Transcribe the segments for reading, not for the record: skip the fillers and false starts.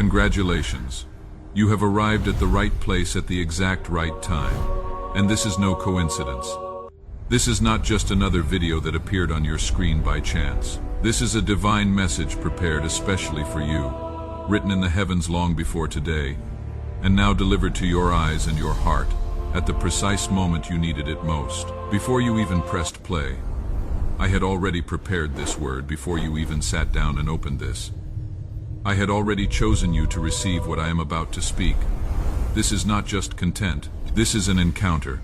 Congratulations. You have arrived at the right place at the exact right time. And this is no coincidence. This is not just another video that appeared on your screen by chance. This is a divine message prepared especially for you, written in the heavens long before today, and now delivered to your eyes and your heart at the precise moment you needed it most. Before you even pressed play, I had already prepared this word before you even sat down and opened this. I had already chosen you to receive what I am about to speak. This is not just content. This is an encounter.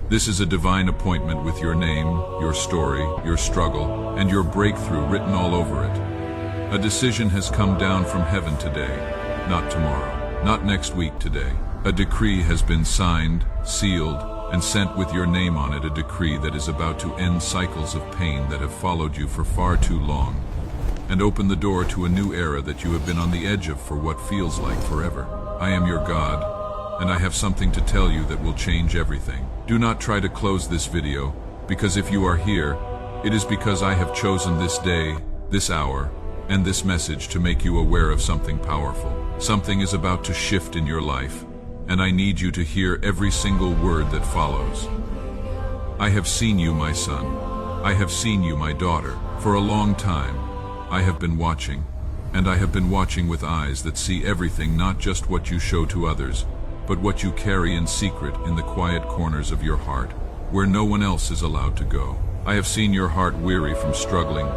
This is a divine appointment with your name, your story, your struggle, and your breakthrough written all over it. A decision has come down from heaven today, not tomorrow, not next week today. A decree has been signed, sealed, and sent with your name on it, a decree that is about to end cycles of pain that have followed you for far too long, and open the door to a new era that you have been on the edge of for what feels like forever. I am your God, and I have something to tell you that will change everything. Do not try to close this video, because if you are here, it is because I have chosen this day, this hour, and this message to make you aware of something powerful. Something is about to shift in your life, and I need you to hear every single word that follows. I have seen you, my son. I have seen you, my daughter. For a long time, I have been watching, and I have been watching with eyes that see everything, not just what you show to others, but what you carry in secret in the quiet corners of your heart, where no one else is allowed to go. I have seen your heart weary from struggling,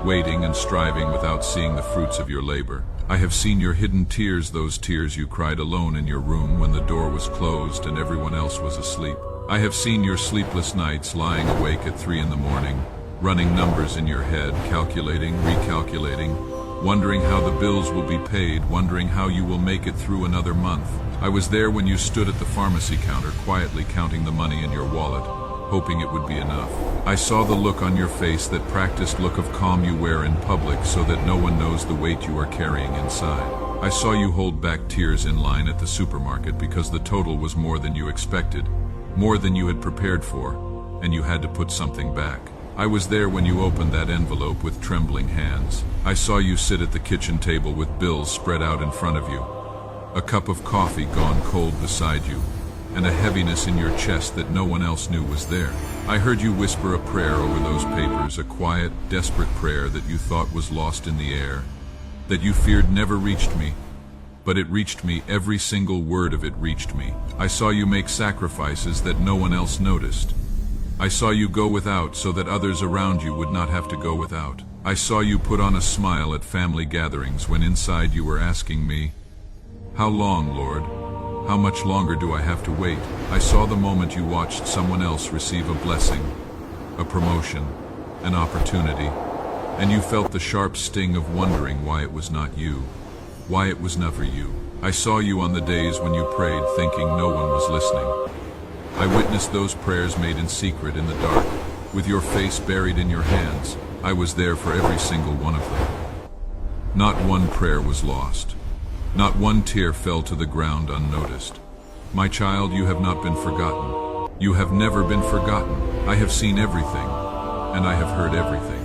waiting and striving without seeing the fruits of your labor. I have seen your hidden tears, those tears you cried alone in your room when the door was closed and everyone else was asleep. I have seen your sleepless nights lying awake at 3 in the morning, running numbers in your head, calculating, recalculating, wondering how the bills will be paid, wondering how you will make it through another month. I was there when you stood at the pharmacy counter quietly counting the money in your wallet, hoping it would be enough. I saw the look on your face, that practiced look of calm you wear in public so that no one knows the weight you are carrying inside. I saw you hold back tears in line at the supermarket because the total was more than you expected, more than you had prepared for, and you had to put something back. I was there when you opened that envelope with trembling hands. I saw you sit at the kitchen table with bills spread out in front of you, a cup of coffee gone cold beside you, and a heaviness in your chest that no one else knew was there. I heard you whisper a prayer over those papers, a quiet, desperate prayer that you thought was lost in the air, that you feared never reached me, but it reached me. Every single word of it reached me. I saw you make sacrifices that no one else noticed. I saw you go without so that others around you would not have to go without. I saw you put on a smile at family gatherings when inside you were asking me, "How long, Lord? How much longer do I have to wait?" I saw the moment you watched someone else receive a blessing, a promotion, an opportunity, and you felt the sharp sting of wondering why it was not you, why it was never you. I saw you on the days when you prayed thinking no one was listening. I witnessed those prayers made in secret in the dark, with your face buried in your hands. I was there for every single one of them. Not one prayer was lost. Not one tear fell to the ground unnoticed. My child, you have not been forgotten. You have never been forgotten. I have seen everything, and I have heard everything.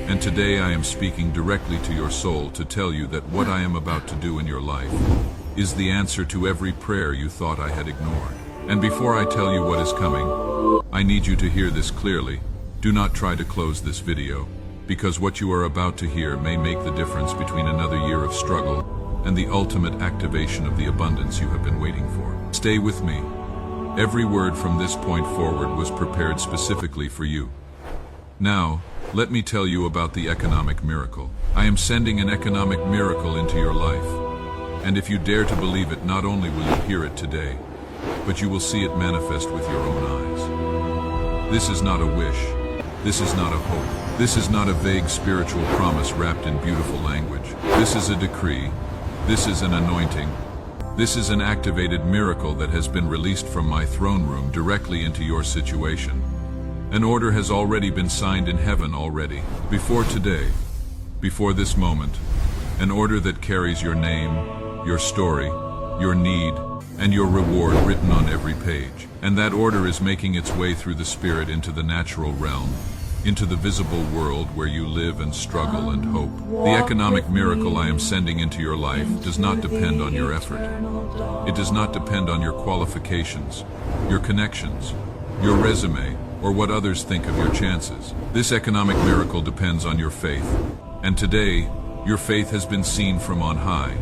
And today I am speaking directly to your soul to tell you that what I am about to do in your life is the answer to every prayer you thought I had ignored. And before I tell you what is coming, I need you to hear this clearly. Do not try to close this video, because what you are about to hear may make the difference between another year of struggle and the ultimate activation of the abundance you have been waiting for. Stay with me. Every word from this point forward was prepared specifically for you. Now, let me tell you about the economic miracle. I am sending an economic miracle into your life. And if you dare to believe it, not only will you hear it today, but you will see it manifest with your own eyes. This is not a wish. This is not a hope. This is not a vague spiritual promise wrapped in beautiful language. This is a decree. This is an anointing. This is an activated miracle that has been released from my throne room directly into your situation. An order has already been signed in heaven already. Before today, before this moment, an order that carries your name, your story, your need, and your reward written on every page. And that order is making its way through the spirit into the natural realm, into the visible world where you live and struggle and hope. The economic miracle I am sending into your life does not depend on your effort. It does not depend on your qualifications, your connections, your resume, or what others think of your chances. This economic miracle depends on your faith. And today, your faith has been seen from on high.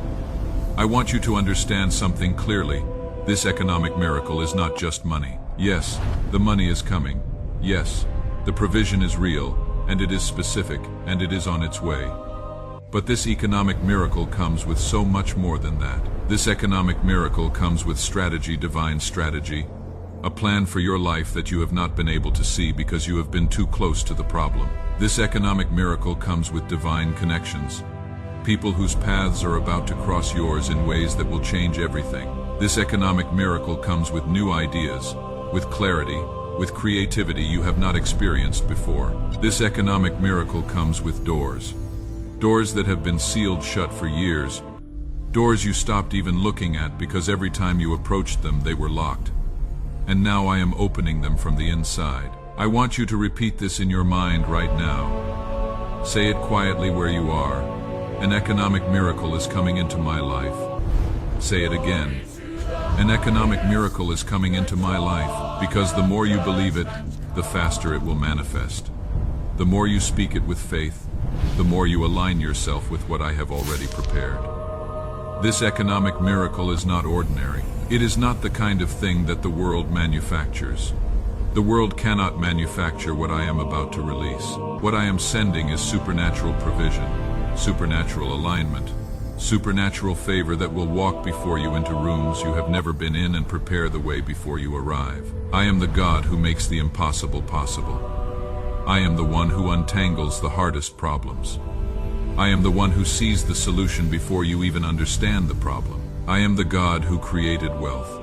I want you to understand something clearly. This economic miracle is not just money. Yes, the money is coming. Yes, the provision is real, and it is specific, and it is on its way. But this economic miracle comes with so much more than that. This economic miracle comes with strategy, divine strategy, a plan for your life that you have not been able to see because you have been too close to the problem. This economic miracle comes with divine connections, people whose paths are about to cross yours in ways that will change everything. This economic miracle comes with new ideas, with clarity, with creativity you have not experienced before. This economic miracle comes with doors. Doors that have been sealed shut for years. Doors you stopped even looking at because every time you approached them they were locked. And now I am opening them from the inside. I want you to repeat this in your mind right now. Say it quietly where you are. An economic miracle is coming into my life. Say it again. An economic miracle is coming into my life, because the more you believe it, the faster it will manifest. The more you speak it with faith, the more you align yourself with what I have already prepared. This economic miracle is not ordinary. It is not the kind of thing that the world manufactures. The world cannot manufacture what I am about to release. What I am sending is supernatural provision, supernatural alignment, supernatural favor that will walk before you into rooms you have never been in and prepare the way before you arrive. I am the God who makes the impossible possible. I am the one who untangles the hardest problems. I am the one who sees the solution before you even understand the problem. I am the God who created wealth.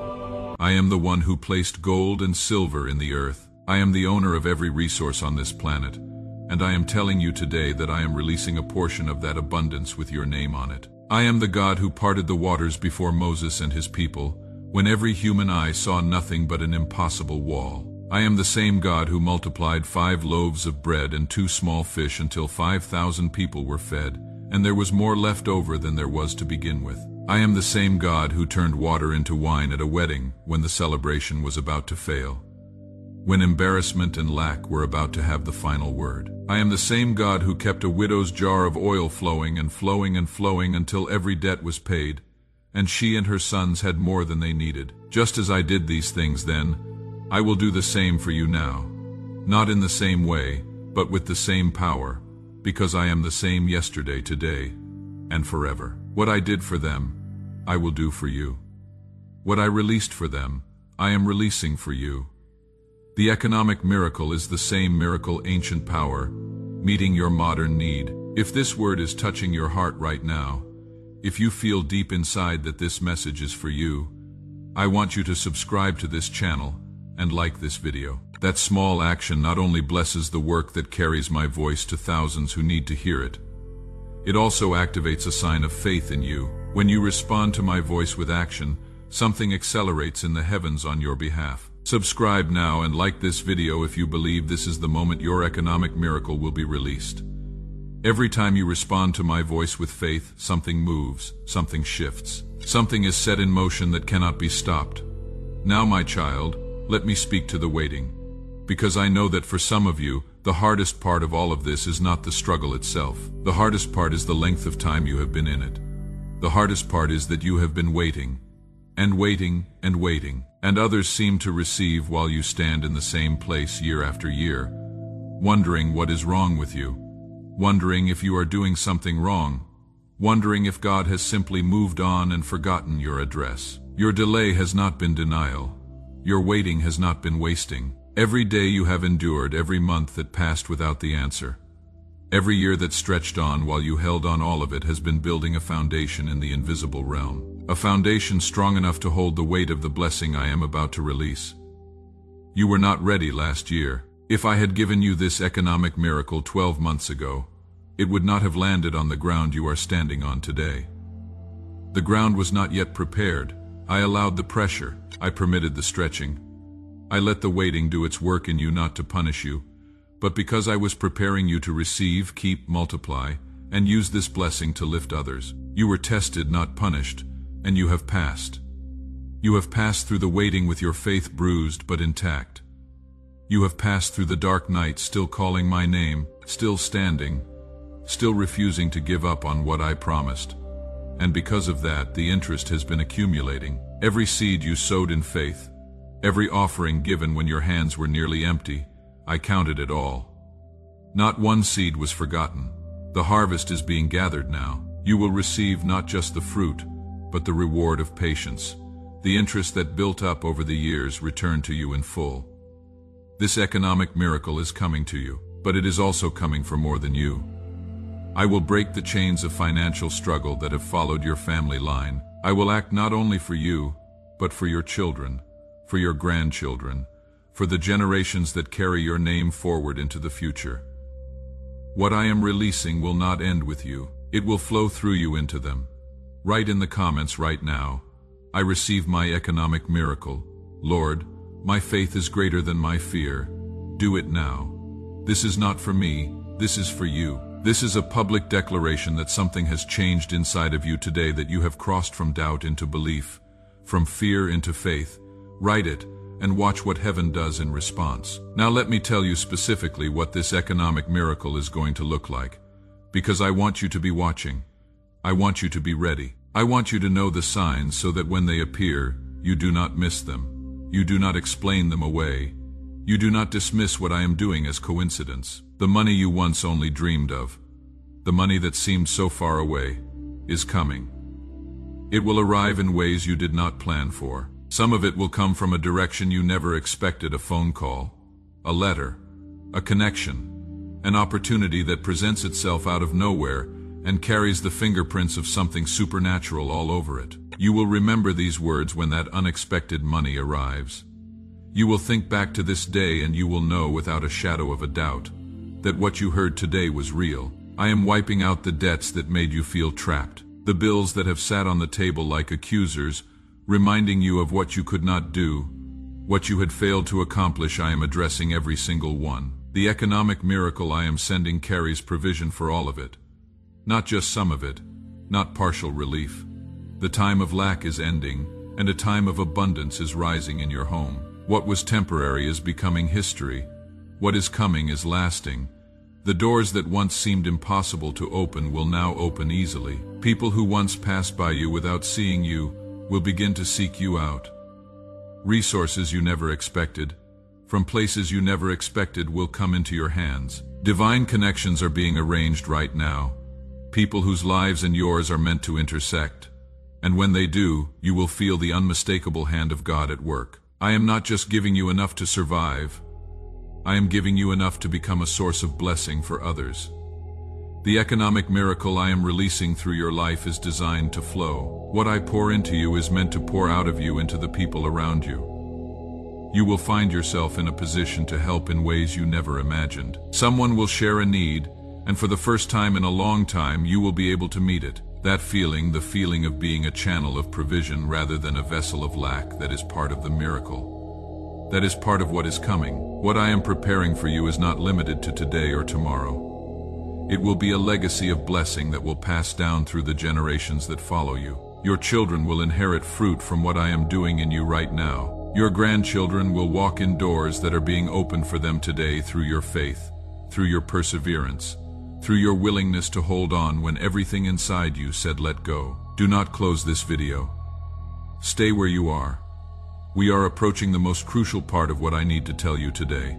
I am the one who placed gold and silver in the earth. I am the owner of every resource on this planet, and I am telling you today that I am releasing a portion of that abundance with your name on it. I am the God who parted the waters before Moses and his people, when every human eye saw nothing but an impossible wall. I am the same God who multiplied 5 loaves of bread and 2 small fish until 5,000 people were fed, and there was more left over than there was to begin with. I am the same God who turned water into wine at a wedding when the celebration was about to fail, when embarrassment and lack were about to have the final word. I am the same God who kept a widow's jar of oil flowing and flowing and flowing until every debt was paid, and she and her sons had more than they needed. Just as I did these things then, I will do the same for you now. Not in the same way, but with the same power, because I am the same yesterday, today, and forever. What I did for them, I will do for you. What I released for them, I am releasing for you. The economic miracle is the same miracle, ancient power, meeting your modern need. If this word is touching your heart right now, if you feel deep inside that this message is for you, I want you to subscribe to this channel and like this video. That small action not only blesses the work that carries my voice to thousands who need to hear it, it also activates a sign of faith in you. When you respond to my voice with action, something accelerates in the heavens on your behalf. Subscribe now and like this video if you believe this is the moment your economic miracle will be released. Every time you respond to my voice with faith, something moves, something shifts. Something is set in motion that cannot be stopped. Now, my child, let me speak to the waiting. Because I know that for some of you, the hardest part of all of this is not the struggle itself. The hardest part is the length of time you have been in it. The hardest part is that you have been waiting, and waiting, and waiting, and others seem to receive while you stand in the same place year after year, wondering what is wrong with you, wondering if you are doing something wrong, wondering if God has simply moved on and forgotten your address. Your delay has not been denial. Your waiting has not been wasting. Every day you have endured, every month that passed without the answer, every year that stretched on while you held on, all of it has been building a foundation in the invisible realm. A foundation strong enough to hold the weight of the blessing I am about to release. You were not ready last year. If I had given you this economic miracle 12 months ago, it would not have landed on the ground you are standing on today. The ground was not yet prepared. I allowed the pressure. I permitted the stretching. I let the waiting do its work in you, not to punish you, but because I was preparing you to receive, keep, multiply, and use this blessing to lift others. You were tested, not punished, and you have passed. You have passed through the waiting with your faith bruised but intact. You have passed through the dark night still calling my name, still standing, still refusing to give up on what I promised. And because of that, the interest has been accumulating. Every seed you sowed in faith, every offering given when your hands were nearly empty, I counted it all. Not one seed was forgotten. The harvest is being gathered now. You will receive not just the fruit, but the reward of patience. The interest that built up over the years returned to you in full. This economic miracle is coming to you, but it is also coming for more than you. I will break the chains of financial struggle that have followed your family line. I will act not only for you, but for your children, for your grandchildren, for the generations that carry your name forward into the future. What I am releasing will not end with you. It will flow through you into them. Write in the comments right now, I receive my economic miracle. Lord, my faith is greater than my fear. Do it now. This is not for me, this is for you. This is a public declaration that something has changed inside of you today, that you have crossed from doubt into belief, from fear into faith. Write it and watch what heaven does in response. Now let me tell you specifically what this economic miracle is going to look like, because I want you to be watching. I want you to be ready. I want you to know the signs so that when they appear, you do not miss them. You do not explain them away. You do not dismiss what I am doing as coincidence. The money you once only dreamed of, the money that seemed so far away, is coming. It will arrive in ways you did not plan for. Some of it will come from a direction you never expected: a phone call, a letter, a connection, an opportunity that presents itself out of nowhere and carries the fingerprints of something supernatural all over it. You will remember these words when that unexpected money arrives. You will think back to this day and you will know without a shadow of a doubt that what you heard today was real. I am wiping out the debts that made you feel trapped, the bills that have sat on the table like accusers, reminding you of what you could not do, what you had failed to accomplish. I am addressing every single one. The economic miracle I am sending carries provision for all of it, not just some of it, not partial relief. The time of lack is ending, and a time of abundance is rising in your home. What was temporary is becoming history. What is coming is lasting. The doors that once seemed impossible to open will now open easily. People who once passed by you without seeing you will begin to seek you out. Resources you never expected, from places you never expected, will come into your hands. Divine connections are being arranged right now. People whose lives and yours are meant to intersect. And when they do, you will feel the unmistakable hand of God at work. I am not just giving you enough to survive. I am giving you enough to become a source of blessing for others. The economic miracle I am releasing through your life is designed to flow. What I pour into you is meant to pour out of you into the people around you. You will find yourself in a position to help in ways you never imagined. Someone will share a need, and for the first time in a long time, you will be able to meet it. That feeling, the feeling of being a channel of provision rather than a vessel of lack, that is part of the miracle. That is part of what is coming. What I am preparing for you is not limited to today or tomorrow. It will be a legacy of blessing that will pass down through the generations that follow you. Your children will inherit fruit from what I am doing in you right now. Your grandchildren will walk in doors that are being opened for them today through your faith, through your perseverance, through your willingness to hold on when everything inside you said let go. Do not close this video. Stay where you are. We are approaching the most crucial part of what I need to tell you today.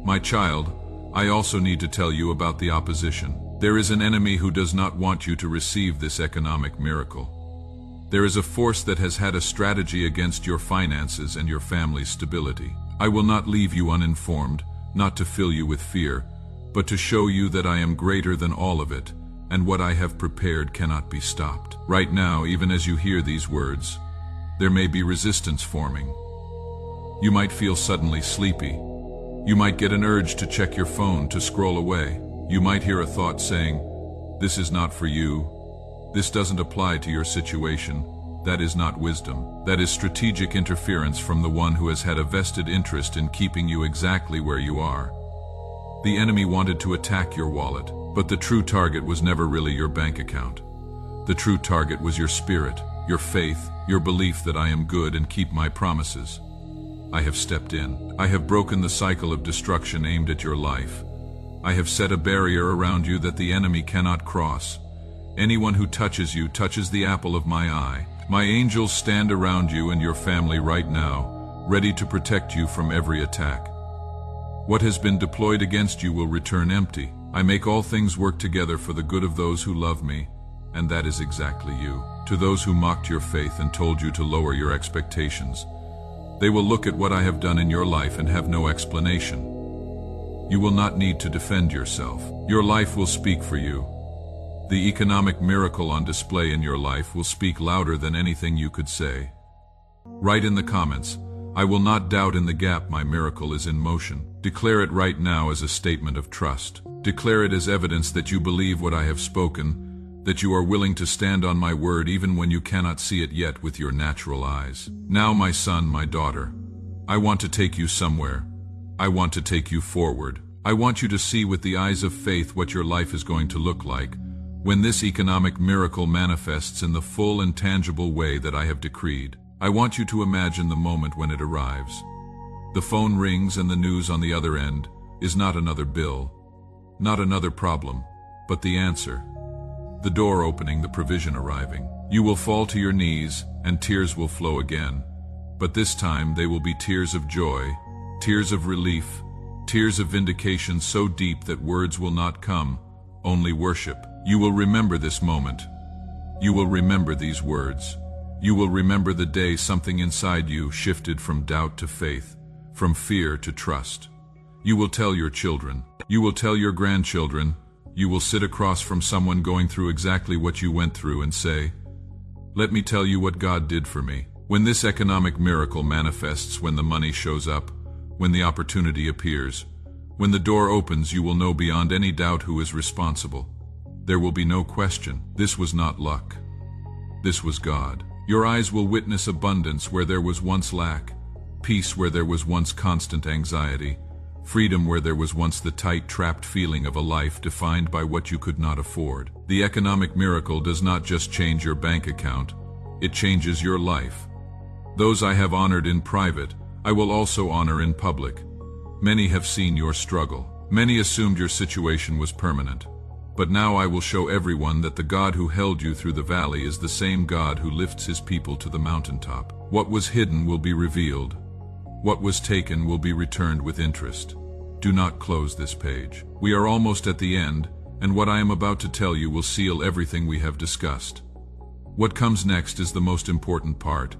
My child, I also need to tell you about the opposition. There is an enemy who does not want you to receive this economic miracle. There is a force that has had a strategy against your finances and your family's stability. I will not leave you uninformed, not to fill you with fear, but to show you that I am greater than all of it, and what I have prepared cannot be stopped. Right now, even as you hear these words, there may be resistance forming. You might feel suddenly sleepy. You might get an urge to check your phone, to scroll away. You might hear a thought saying, "This is not for you. This doesn't apply to your situation." That is not wisdom. That is strategic interference from the one who has had a vested interest in keeping you exactly where you are. The enemy wanted to attack your wallet, but the true target was never really your bank account. The true target was your spirit, your faith, your belief that I am good and keep my promises. I have stepped in. I have broken the cycle of destruction aimed at your life. I have set a barrier around you that the enemy cannot cross. Anyone who touches you touches the apple of my eye. My angels stand around you and your family right now, ready to protect you from every attack. What has been deployed against you will return empty. I make all things work together for the good of those who love me, and that is exactly you. To those who mocked your faith and told you to lower your expectations, they will look at what I have done in your life and have no explanation. You will not need to defend yourself. Your life will speak for you. The economic miracle on display in your life will speak louder than anything you could say. Write in the comments, I will not doubt in the gap my miracle is in motion. Declare it right now as a statement of trust. Declare it as evidence that you believe what I have spoken, that you are willing to stand on my word even when you cannot see it yet with your natural eyes. Now, my son, my daughter, I want to take you somewhere. I want to take you forward. I want you to see with the eyes of faith what your life is going to look like when this economic miracle manifests in the full and tangible way that I have decreed. I want you to imagine the moment when it arrives. The phone rings and the news on the other end is not another bill, not another problem, but the answer. The door opening, the provision arriving. You will fall to your knees and tears will flow again, but this time they will be tears of joy, tears of relief, tears of vindication so deep that words will not come, only worship. You will remember this moment. You will remember these words. You will remember the day something inside you shifted from doubt to faith, from fear to trust. You will tell your children. You will tell your grandchildren. You will sit across from someone going through exactly what you went through and say, let me tell you what God did for me. When this economic miracle manifests, when the money shows up, when the opportunity appears, when the door opens, you will know beyond any doubt who is responsible. There will be no question. This was not luck. This was God. Your eyes will witness abundance where there was once lack, peace where there was once constant anxiety, freedom where there was once the tight, trapped feeling of a life defined by what you could not afford. The economic miracle does not just change your bank account, it changes your life. Those I have honored in private, I will also honor in public. Many have seen your struggle. Many assumed your situation was permanent. But now I will show everyone that the God who held you through the valley is the same God who lifts his people to the mountaintop. What was hidden will be revealed. What was taken will be returned with interest. Do not close this page. We are almost at the end, and what I am about to tell you will seal everything we have discussed. What comes next is the most important part.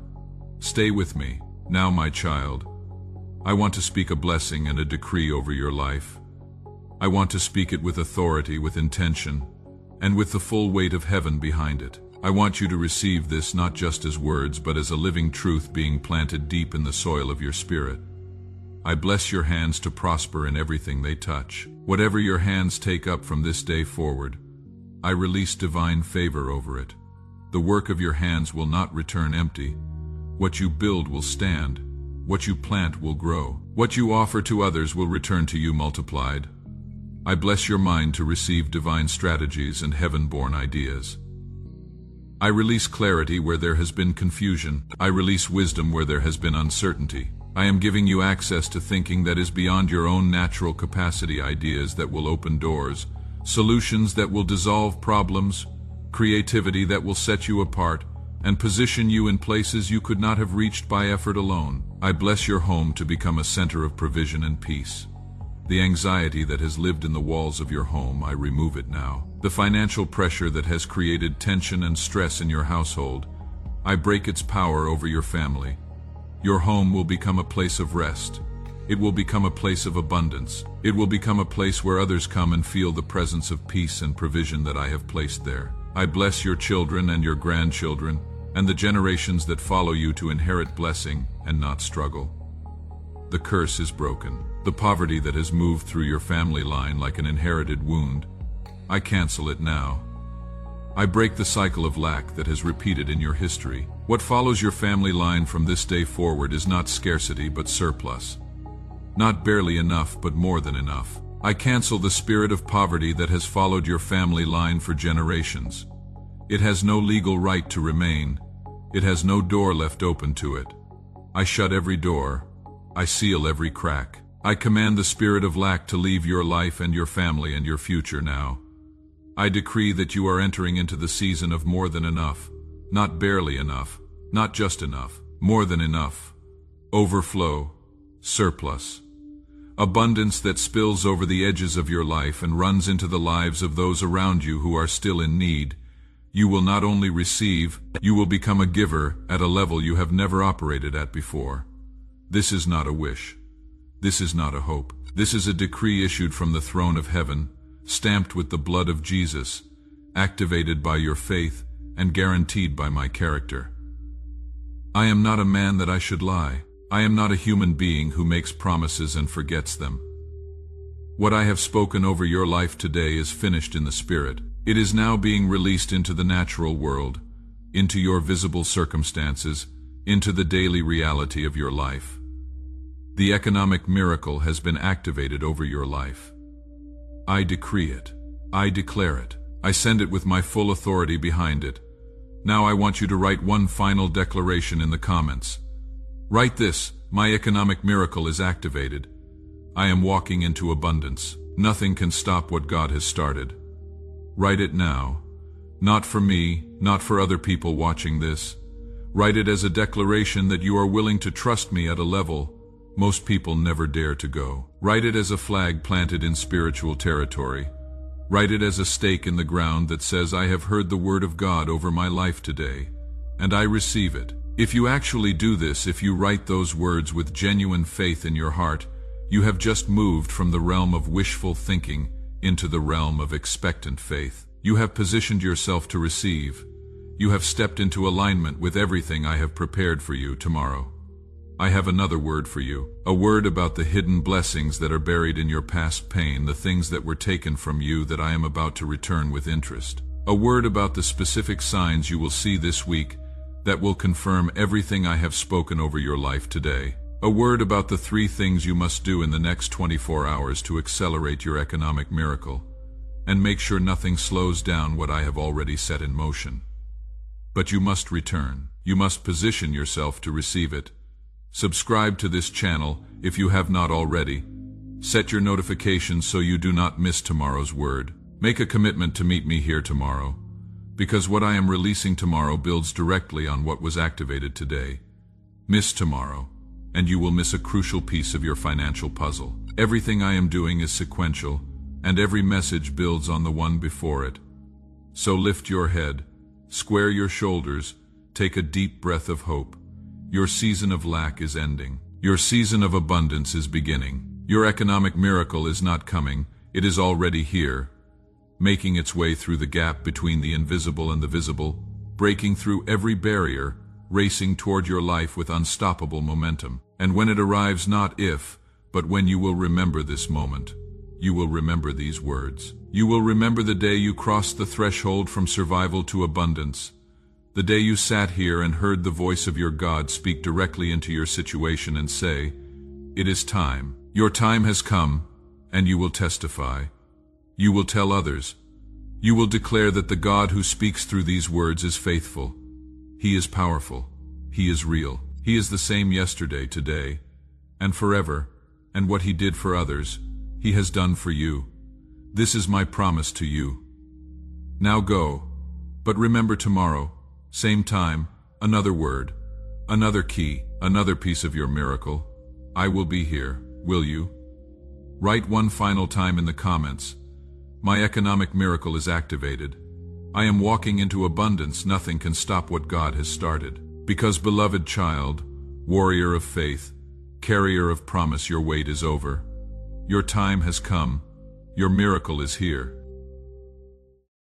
Stay with me. Now, my child, I want to speak a blessing and a decree over your life. I want to speak it with authority, with intention, and with the full weight of heaven behind it. I want you to receive this not just as words, but as a living truth being planted deep in the soil of your spirit. I bless your hands to prosper in everything they touch. Whatever your hands take up from this day forward, I release divine favor over it. The work of your hands will not return empty. What you build will stand. What you plant will grow. What you offer to others will return to you multiplied. I bless your mind to receive divine strategies and heaven-born ideas. I release clarity where there has been confusion. I release wisdom where there has been uncertainty. I am giving you access to thinking that is beyond your own natural capacity, ideas that will open doors, solutions that will dissolve problems, creativity that will set you apart, and position you in places you could not have reached by effort alone. I bless your home to become a center of provision and peace. The anxiety that has lived in the walls of your home, I remove it now. The financial pressure that has created tension and stress in your household, I break its power over your family. Your home will become a place of rest. It will become a place of abundance. It will become a place where others come and feel the presence of peace and provision that I have placed there. I bless your children and your grandchildren, and the generations that follow you to inherit blessing and not struggle. The curse is broken. The poverty that has moved through your family line like an inherited wound, I cancel it now. I break the cycle of lack that has repeated in your history. What follows your family line from this day forward is not scarcity but surplus. Not barely enough but more than enough. I cancel the spirit of poverty that has followed your family line for generations. It has no legal right to remain. It has no door left open to it. I shut every door. I seal every crack. I command the spirit of lack to leave your life and your family and your future now. I decree that you are entering into the season of more than enough, not barely enough, not just enough, more than enough. Overflow, surplus. Abundance that spills over the edges of your life and runs into the lives of those around you who are still in need. You will not only receive, you will become a giver at a level you have never operated at before. This is not a wish. This is not a hope. This is a decree issued from the throne of heaven, stamped with the blood of Jesus, activated by your faith, and guaranteed by my character. I am not a man that I should lie. I am not a human being who makes promises and forgets them. What I have spoken over your life today is finished in the Spirit. It is now being released into the natural world, into your visible circumstances, into the daily reality of your life. The economic miracle has been activated over your life. I decree it. I declare it. I send it with my full authority behind it. Now I want you to write one final declaration in the comments. Write this: my economic miracle is activated. I am walking into abundance. Nothing can stop what God has started. Write it now. Not for me, not for other people watching this. Write it as a declaration that you are willing to trust me at a level most people never dare to go. Write it as a flag planted in spiritual territory. Write it as a stake in the ground that says, I have heard the word of God over my life today, and I receive it. If you actually do this, if you write those words with genuine faith in your heart, you have just moved from the realm of wishful thinking into the realm of expectant faith. You have positioned yourself to receive. You have stepped into alignment with everything I have prepared for you tomorrow. I have another word for you, a word about the hidden blessings that are buried in your past pain, the things that were taken from you that I am about to return with interest. A word about the specific signs you will see this week that will confirm everything I have spoken over your life today. A word about the 3 things you must do in the next 24 hours to accelerate your economic miracle, and make sure nothing slows down what I have already set in motion. But you must return. You must position yourself to receive it. Subscribe to this channel if you have not already. Set your notifications so you do not miss tomorrow's word. Make a commitment to meet me here tomorrow, because what I am releasing tomorrow builds directly on what was activated today. Miss tomorrow, and you will miss a crucial piece of your financial puzzle. Everything I am doing is sequential, and every message builds on the one before it. So lift your head, square your shoulders, take a deep breath of hope. Your season of lack is ending. Your season of abundance is beginning. Your economic miracle is not coming, it is already here, making its way through the gap between the invisible and the visible, breaking through every barrier, racing toward your life with unstoppable momentum. And when it arrives, not if, but when you will remember this moment, you will remember these words. You will remember the day you crossed the threshold from survival to abundance. The day you sat here and heard the voice of your God speak directly into your situation and say, it is time. Your time has come, and you will testify. You will tell others. You will declare that the God who speaks through these words is faithful. He is powerful. He is real. He is the same yesterday, today, and forever, and what He did for others, He has done for you. This is my promise to you. Now go, but remember tomorrow, same time, another word, another key, another piece of your miracle. I will be here, will you? Write one final time in the comments. My economic miracle is activated. I am walking into abundance. Nothing can stop what God has started. Because, beloved child, warrior of faith, carrier of promise, your wait is over. Your time has come. Your miracle is here.